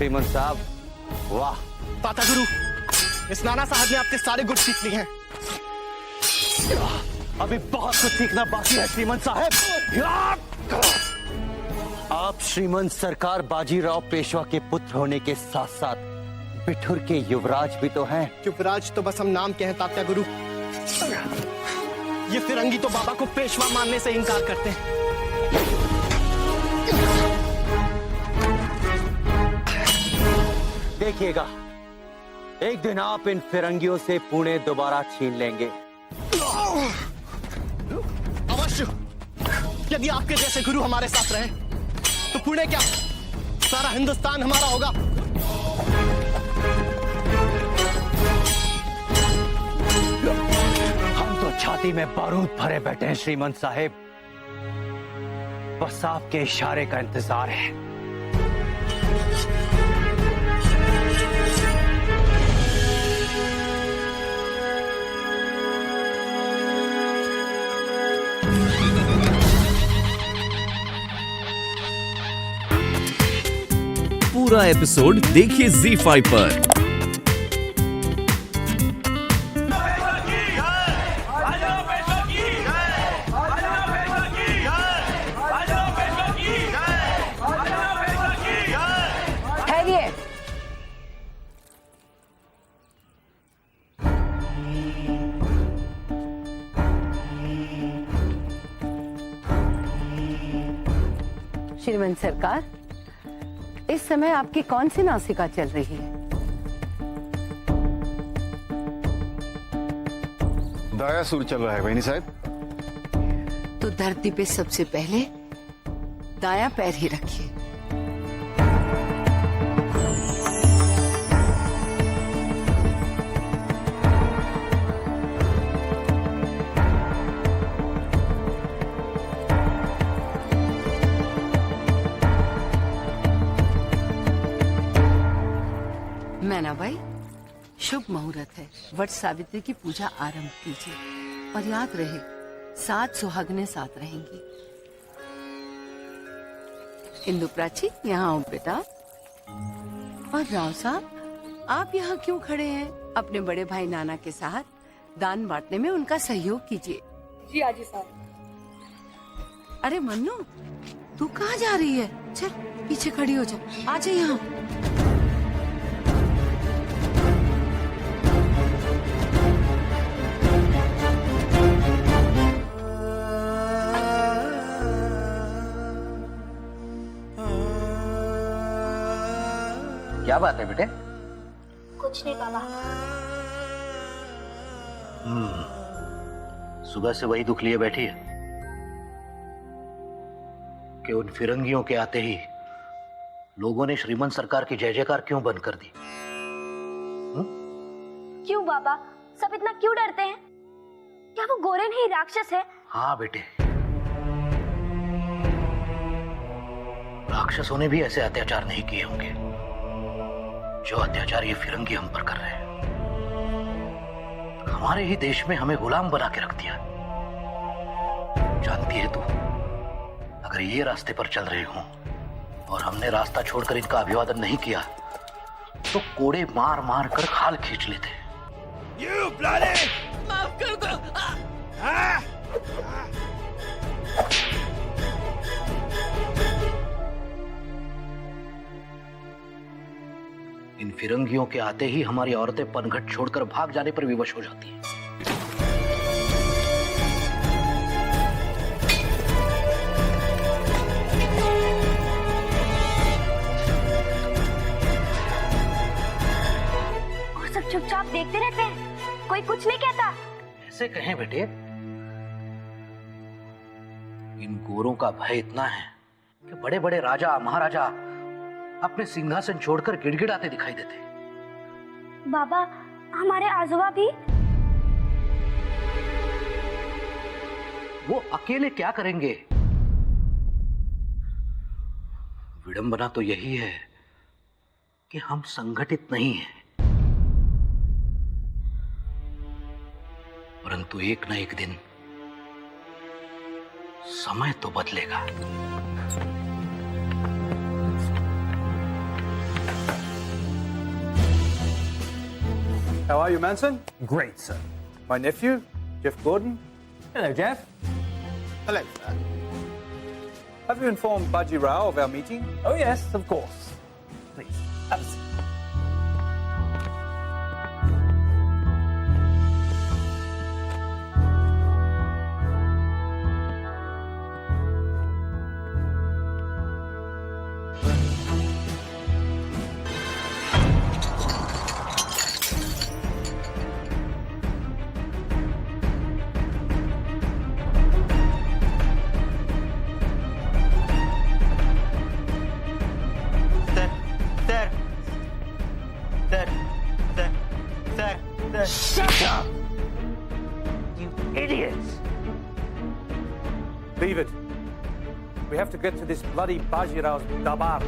श्रीमंत साहब, वाह। ताता गुरु, इस नाना साहब ने आपके सारे गुण सीख लिए हैं। अभी बहुत कुछ सीखना बाकी है श्रीमंत साहब। आप श्रीमंत सरकार बाजीराव पेशवा के पुत्र होने के साथ साथ बिठुर के युवराज भी तो हैं। युवराज तो बस हम नाम के हैं तात्या गुरु। ये फिरंगी तो बाबा को पेशवा मानने से इनकार करते हैं। देखिएगा, एक दिन आप इन फिरंगियों से पुणे दोबारा छीन लेंगे। अवश्य। यदि आपके जैसे गुरु हमारे साथ रहे तो पुणे क्या, सारा हिंदुस्तान हमारा होगा। हम तो छाती में बारूद भरे बैठे हैं श्रीमंत साहेब, बस आपके इशारे का इंतजार है। पूरा एपिसोड देखिए ZEE5 पर। श्रीमंत सरकार, इस समय आपकी कौन सी नासिका चल रही है? दाया सुर चल रहा है बहनी साहब। तो धरती पे सबसे पहले दाया पैर ही रखिए। मैना भाई, शुभ मुहूर्त है, वट सावित्री की पूजा आरंभ कीजिए और याद रहे 7 सुहागनें साथ रहेंगी। इंदु प्राची, यहाँ आओ बेटा। और राव साहब, आप यहाँ क्यों खड़े हैं? अपने बड़े भाई नाना के साथ दान बांटने में उनका सहयोग कीजिए। जी आजी साहब। अरे मन्नू, तू कहाँ जा रही है? चल पीछे खड़ी हो जा, आ जा यहाँ। क्या बात है बेटे? कुछ नहीं बाबा। सुबह से वही दुख लिए बैठी है कि उन फिरंगियों के आते ही लोगों ने श्रीमंत सरकार की जय जयकार क्यों बंद कर दी? क्यों बाबा, सब इतना क्यों डरते हैं? क्या वो गोरे नहीं राक्षस है? हाँ बेटे, राक्षसों ने भी ऐसे अत्याचार नहीं किए होंगे जो अत्याचार ये फिरंगी हम पर कर रहे हैं। हमारे ही देश में हमें गुलाम बना के रख दिया। जानती है तू, अगर ये रास्ते पर चल रहे हों और हमने रास्ता छोड़कर इनका अभिवादन नहीं किया तो कोड़े मार मार कर खाल खींच लेते। माफ कर दो। इन फिरंगियों के आते ही हमारी औरतें पनघट छोड़कर भाग जाने पर विवश हो जाती हैं। और सब चुपचाप देखते रहते हैं, कोई कुछ नहीं कहता। ऐसे कहें बेटे, इन गोरों का भय इतना है कि बड़े बड़े राजा महाराजा अपने सिंहासन छोड़कर गिड़गिड़ाते दिखाई देते। बाबा, हमारे आजोबा भी। वो अकेले क्या करेंगे? विडंबना तो यही है कि हम संगठित नहीं हैं, परंतु एक न एक दिन समय तो बदलेगा। How are you, Manson? Great, sir. My nephew, Jeff Gordon. Hello, Jeff. Hello. Have you informed Baji Rao of our meeting? Oh, yes, of course. Please, have a seat. Shut up! You idiots! Leave it. We have to get to this bloody Baji Rao's dabar.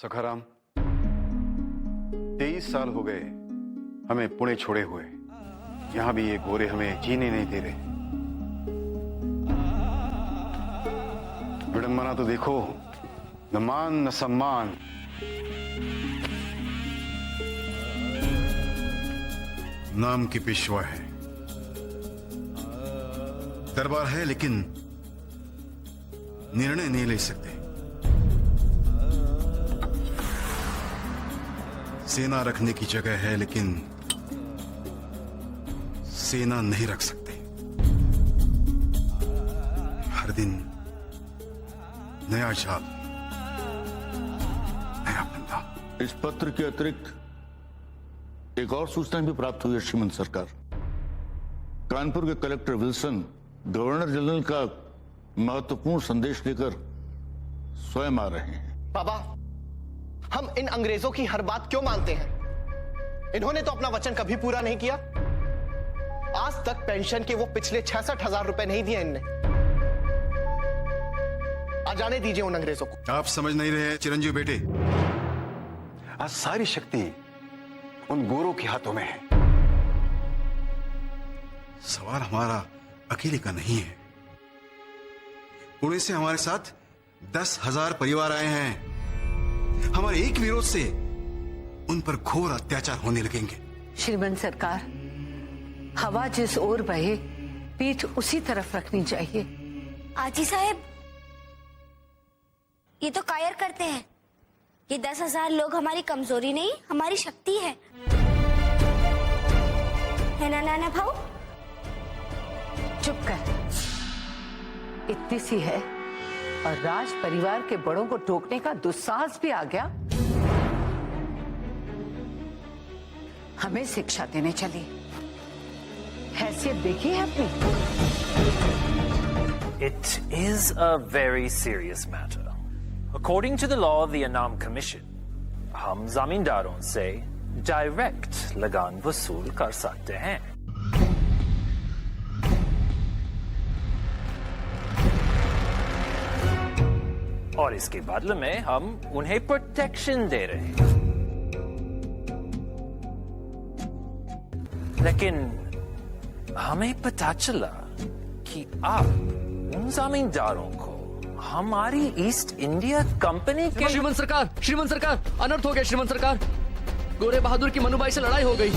Sakharam 23 साल हो गए हमें पुणे छोड़े हुए। यहाँ भी ये गोरे हमें जीने नहीं दे रहे। विडंबना तो देखो, न मान न सम्मान। नाम की पेशवा है, दरबार है लेकिन निर्णय नहीं ले सकते। सेना रखने की जगह है लेकिन सेना नहीं रख सकते। हर दिन नया जाल, नया बंदा। इस पत्र के अतिरिक्त एक और सूचना भी प्राप्त हुई है श्रीमंत सरकार। कानपुर के कलेक्टर विल्सन गवर्नर जनरल का महत्वपूर्ण संदेश लेकर स्वयं आ रहे हैं। बाबा, हम इन अंग्रेजों की हर बात क्यों मानते हैं? इन्होंने तो अपना वचन कभी पूरा नहीं किया। आज तक पेंशन के वो पिछले 66,000 रुपए नहीं दिए इनने। आ जाने दीजिए उन अंग्रेजों को। आप समझ नहीं रहे चिरंजीव बेटे, आज सारी शक्ति उन गोरों के हाथों में है। सवाल हमारा अकेले का नहीं है। पुणे से हमारे साथ 10,000 परिवार आए हैं। हमारे एक विरोध से उन पर घोर अत्याचार होने लगेंगे। श्रीमंत सरकार, हवा जिस ओर बहे पीठ उसी तरफ रखनी चाहिए। आजी साहब, ये तो कायर करते हैं। ये 10,000 लोग हमारी कमजोरी नहीं, हमारी शक्ति है ना नाना भाऊ? चुप कर। इतनी सी है और राज परिवार के बड़ों को टोकने का दुस्साहस भी आ गया। हमें शिक्षा देने चली। हैसियत देखी है अपनी? It is a very serious matter. According to the law of the Anam Commission, हम जमींदारों से डायरेक्ट लगान वसूल कर सकते हैं। और इसके बदले में हम उन्हें प्रोटेक्शन दे रहे हैं। लेकिन हमें पता चला कि आप उन जमींदारों को हमारी ईस्ट इंडिया कंपनी के श्रीमंत सरकार, अनर्थ हो गया श्रीमंत सरकार। गोरे बहादुर की मनुबाई से लड़ाई हो गई।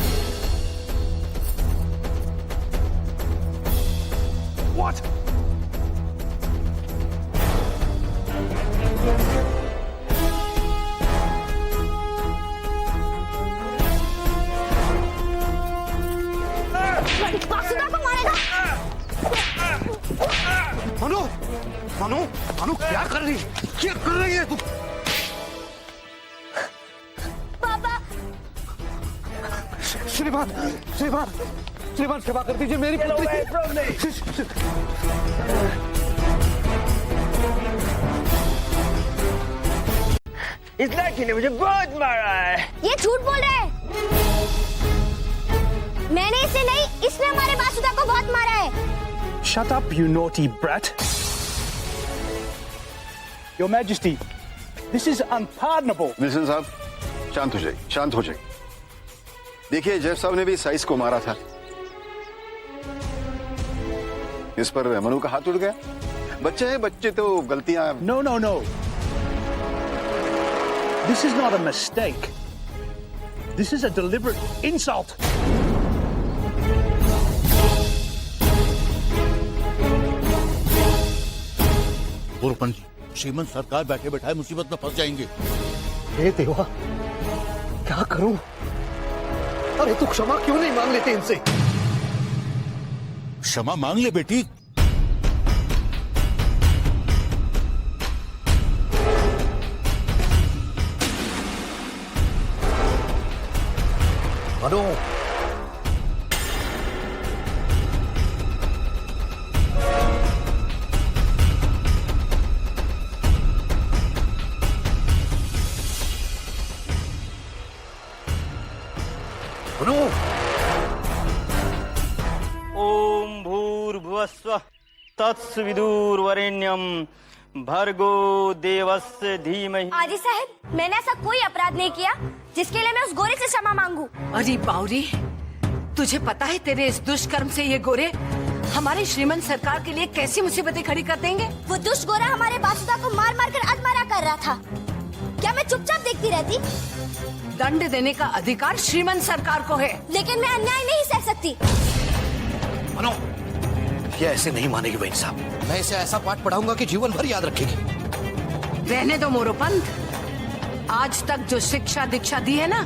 What? बासुदा को मारेगा। मनु, मनु, मनु, क्या कर रही है तू? पापा, श्रीमान, क्षमा कर दीजिए मेरी पुत्री। इस लड़की ने मुझे बहुत मारा है। ये झूठ बोल रहा है। मैंने इसे नहीं, इसने हमारे बासुदा को बहुत मारा है। Shut up, you naughty brat. Your Majesty, this is unpardonable. Wilson साहब, शांत हो जाइए, शांत हो जाइए। देखिए, जेफ साहब ने भी साइस को मारा था। इस पर मनु का हाथ उड़ गया। बच्चे हैं, बच्चे तो गलतियां। No. This is not a mistake. This is a deliberate insult. गुरुपंत जी, श्रीमंत सरकार बैठे बैठाए मुसीबत में फंस जाएंगे। हे देवा, क्या करूं? अरे तू क्षमा क्यों नहीं मांग लेते इनसे? क्षमा मांग ले बेटी। मनो, ओम भूर्भुवस्व तत्सविदुर्वरेण्यम भर्गो देवस्य धीमहि। आजी साहब, मैंने ऐसा कोई अपराध नहीं किया जिसके लिए मैं उस गोरे से क्षमा मांगू। अरे बावरी, तुझे पता है तेरे इस दुष्कर्म से ये गोरे हमारे श्रीमंत सरकार के लिए कैसी मुसीबतें खड़ी कर देंगे? वो दुष्ट गोरा हमारे बासुदा को मार मार कर अधमरा कर रहा था। क्या मैं चुपचाप देखती रहती? दंड देने का अधिकार श्रीमंत सरकार को है, लेकिन मैं अन्याय नहीं सह सकती। मनो, ये ऐसे नहीं मानेगी बहन साहब। मैं इसे ऐसा पाठ पढ़ाऊंगा कि जीवन भर याद रखेगी। रहने दो मोरोपंत, आज तक जो शिक्षा दीक्षा दी है ना,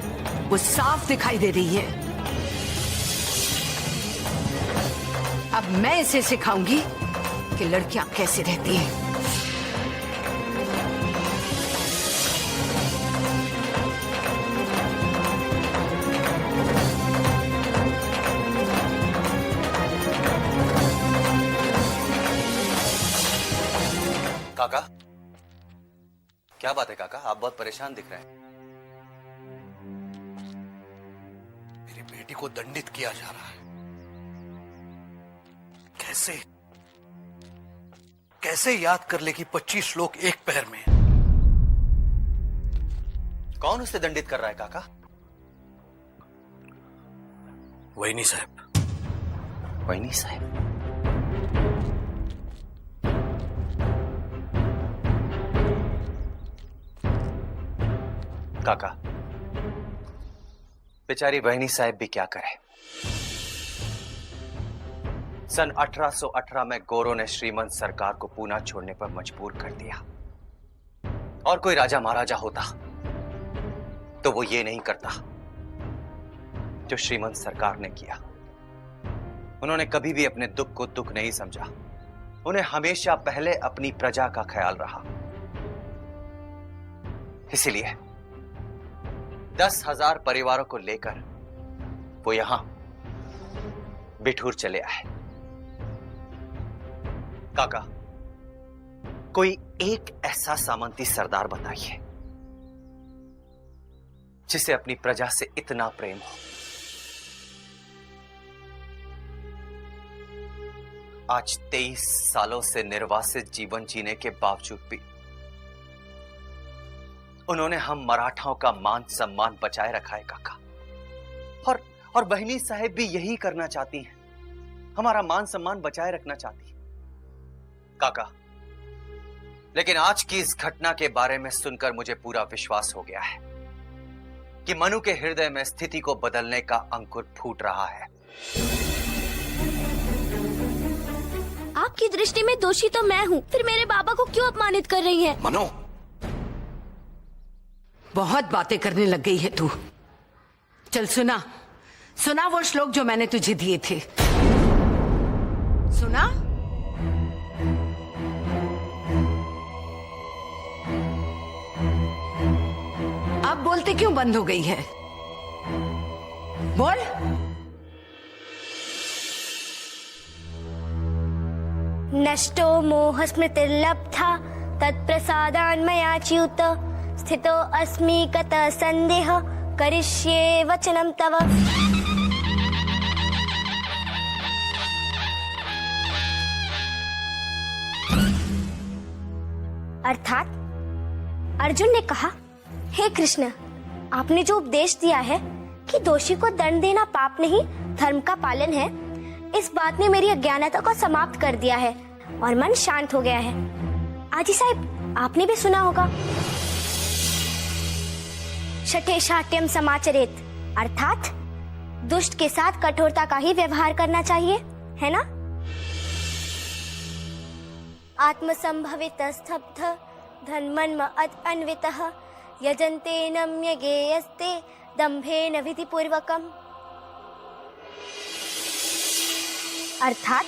वो साफ दिखाई दे रही है। अब मैं इसे सिखाऊंगी कि लड़कियां कैसे रहती हैं। काका, क्या बात है काका? आप बहुत परेशान दिख रहे हैं। मेरी बेटी को दंडित किया जा रहा है। कैसे कैसे याद कर लेगी 25 श्लोक एक पैर में? कौन उसे दंडित कर रहा है काका? वैनी साहब। वैनी साहब? काका, बेचारी बहनी साहब भी क्या करे। सन 1818 में गोरों ने श्रीमंत सरकार को पूना छोड़ने पर मजबूर कर दिया। और कोई राजा महाराजा होता तो वो ये नहीं करता जो श्रीमंत सरकार ने किया। उन्होंने कभी भी अपने दुख को दुख नहीं समझा। उन्हें हमेशा पहले अपनी प्रजा का ख्याल रहा। इसीलिए 10,000 परिवारों को लेकर वो यहां बिठूर चले आए। काका, कोई एक ऐसा सामंती सरदार बताइए जिसे अपनी प्रजा से इतना प्रेम हो। आज 23 सालों से निर्वासित जीवन जीने के बावजूद भी उन्होंने हम मराठाओं का मान सम्मान बचाए रखा है काका। और बहनी साहब भी यही करना चाहती हैं, हमारा मान सम्मान बचाए रखना चाहती है काका। लेकिन आज की इस घटना के बारे में सुनकर मुझे पूरा विश्वास हो गया है कि मनु के हृदय में स्थिति को बदलने का अंकुर फूट रहा है। आपकी दृष्टि में दोषी तो मैं हूँ, फिर मेरे बाबा को क्यों अपमानित कर रही हैं? मनो, बहुत बातें करने लग गई है तू। चल सुना वो श्लोक जो मैंने तुझे दिए थे। सुना? अब बोलते क्यों बंद हो गई है? बोल। नष्टो मोह स्मृतिर्लब्धा तत्प्रसादान् मया च्युत स्थितो अस्मि कतः संदेह करिष्ये वचनं तव। अर्थात अर्जुन ने कहा, हे कृष्ण, आपने जो उपदेश दिया है कि दोषी को दंड देना पाप नहीं धर्म का पालन है, इस बात ने मेरी अज्ञानता को समाप्त कर दिया है और मन शांत हो गया है। आजी साहब, आपने भी सुना होगा शठे शाट्यम समाचरेत, अर्थात दुष्ट के साथ कठोरता का ही व्यवहार करना चाहिए, है ना? आत्मसंभवित स्तब्ध धन्मन्म अन्वितः यजन्ते नम्य गेयस्ते दंभेन विधिपूर्वकम्। अर्थात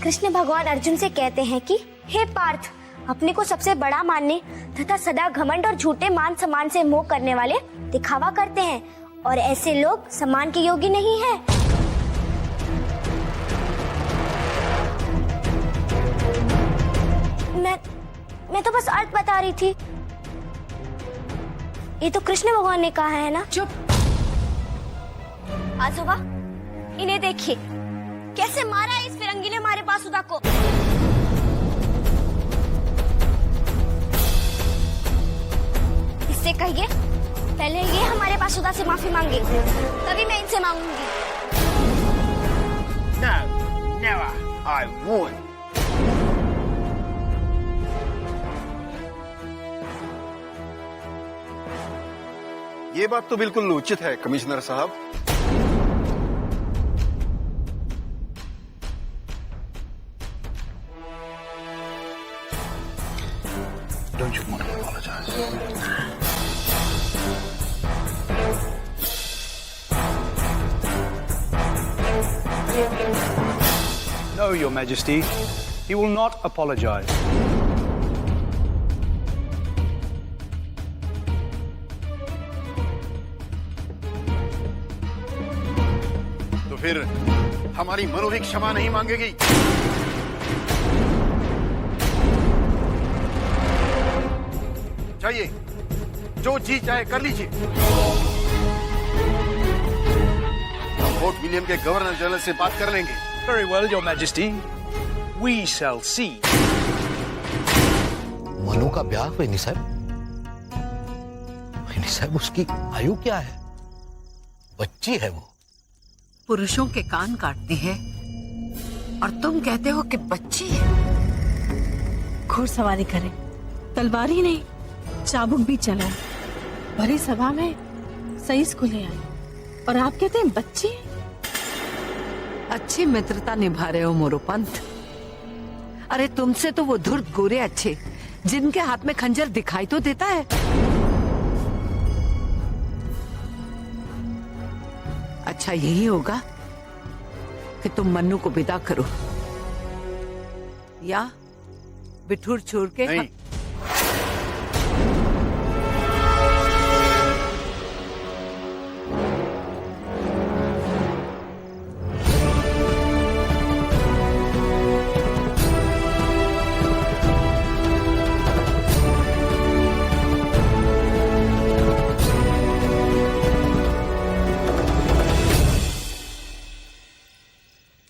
कृष्ण भगवान अर्जुन से कहते हैं कि हे पार्थ, अपने को सबसे बड़ा मानने तथा सदा घमंड और झूठे मान सम्मान से मोह करने वाले दिखावा करते हैं और ऐसे लोग सम्मान के योग्य नहीं हैं। मैं तो बस अर्थ बता रही थी। ये तो कृष्ण भगवान ने कहा है ना। चुप। आजोबा, इन्हें देखिए कैसे मारा है इस फिरंगी ने हमारे बासुदा को। इससे कहिए पहले ये हमारे बासुदा से माफी मांगे, तभी मैं इनसे मांगूंगी। No, never. I won't. ये बात तो बिल्कुल उचित है कमिश्नर साहब। Don't you want to apologize? No, Your Majesty. He will not apologize. तो फिर हमारी मनु भी क्षमा नहीं मांगेगी? चाहिए जो जी चाहे कर लीजिए। हम फोर्ट विलियम के गवर्नर जनरल से बात कर लेंगे। Very well, Your Majesty. We shall see. Manu का ब्याह वेनी साहब? वेनी साहब, उसकी आयु क्या है? बच्ची है वो। पुरुषों के कान काटते हैं और तुम कहते हो कि बच्ची है। घुड़सवारी करें, तलवार ही नहीं चाबुक भी चलाए, भरी सभा में सही को ले आए और आप कहते हैं बच्ची? अच्छी मित्रता निभा रहे हो मोरोपंत। अरे तुमसे तो वो धुर्त गोरे अच्छे, जिनके हाथ में खंजर दिखाई तो देता है। अच्छा यही होगा कि तुम मन्नू को विदा करो या बिठूर छोड़ के नहीं।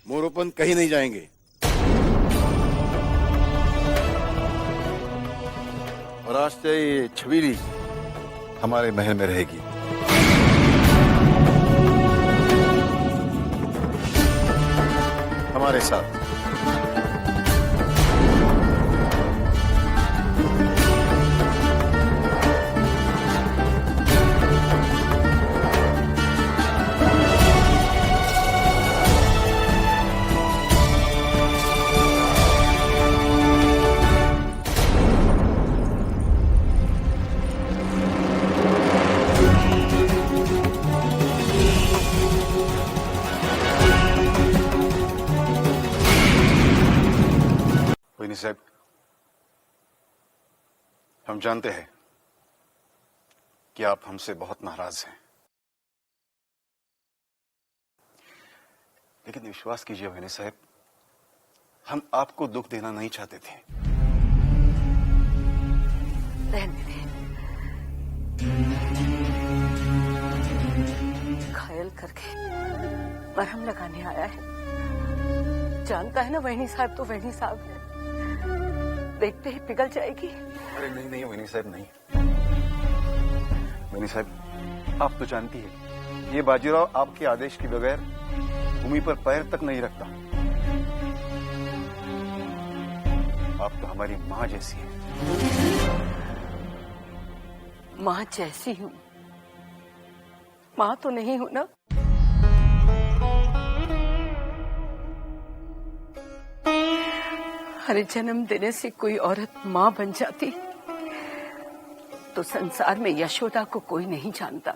मोरोपंत कहीं नहीं जाएंगे और आज से ये छबीली हमारे महल में रहेगी। हमारे साथ। साहब, हम जानते हैं कि आप हमसे बहुत नाराज हैं, लेकिन विश्वास कीजिए विनय साहब, हम आपको दुख देना नहीं चाहते थे। घायल करके मरहम लगाने आया है। जानता है ना वहनी साहब तो वहनी साहब है, देखते ही पिघल जाएगी। अरे नहीं नहीं वहनी साहब नहीं। वहनी साहब आप तो जानती है ये बाजीराव आपके आदेश के बगैर भूमि पर पैर तक नहीं रखता। आप तो हमारी माँ जैसी हैं। माँ जैसी हूँ माँ तो नहीं हूं ना? अरे जन्म देने से कोई औरत माँ बन जाती तो संसार में यशोदा को कोई नहीं जानता।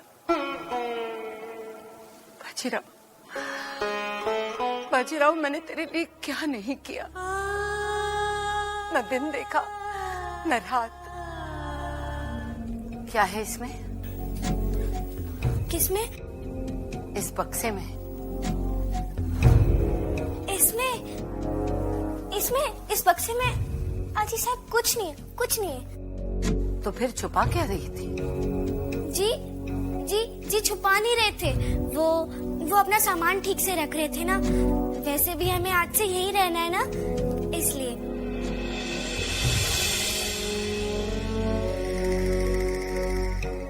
बाजीराव, मैंने तेरे लिए क्या नहीं किया? न दिन देखा न रात। क्या है इसमें? किसमें? इस बक्से में। इस बक्से में आजी साहब कुछ नहीं है, कुछ नहीं है। तो फिर छुपा क्या रही थी? जी छुपा नहीं रहे थे। वो अपना सामान ठीक से रख रहे थे ना। वैसे भी हमें आज से यही रहना है ना, इसलिए।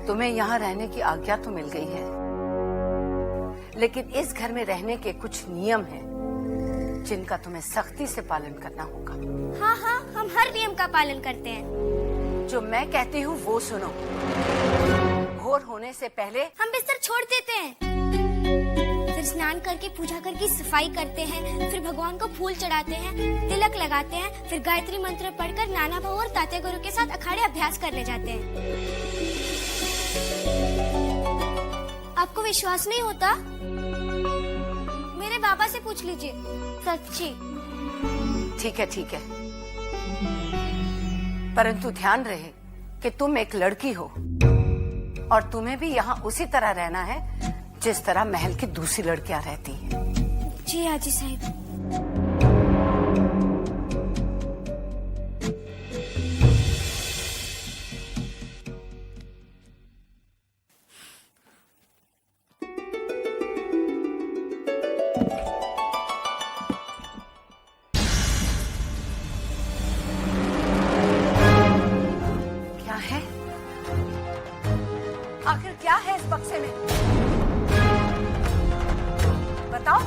तुम्हें यहाँ रहने की आज्ञा तो मिल गई है, लेकिन इस घर में रहने के कुछ नियम हैं जिनका तुम्हें सख्ती से पालन करना होगा। हाँ, हम हर नियम का पालन करते हैं। जो मैं कहती हूँ वो सुनो। भोर होने से पहले हम बिस्तर छोड़ देते हैं, फिर स्नान करके पूजा करके सफाई करते हैं, फिर भगवान को फूल चढ़ाते हैं, तिलक लगाते हैं, फिर गायत्री मंत्र पढ़कर नाना भाऊ और ताते गुरु के साथ अखाड़े अभ्यास करने जाते हैं। आपको विश्वास नहीं होता? मेरे बाबा से पूछ लीजिए, सच्ची। ठीक है, परंतु ध्यान रहे कि तुम एक लड़की हो और तुम्हें भी यहाँ उसी तरह रहना है जिस तरह महल की दूसरी लड़कियां रहती हैं। जी आजी साहब। आखिर क्या है इस बक्से में? बताओ।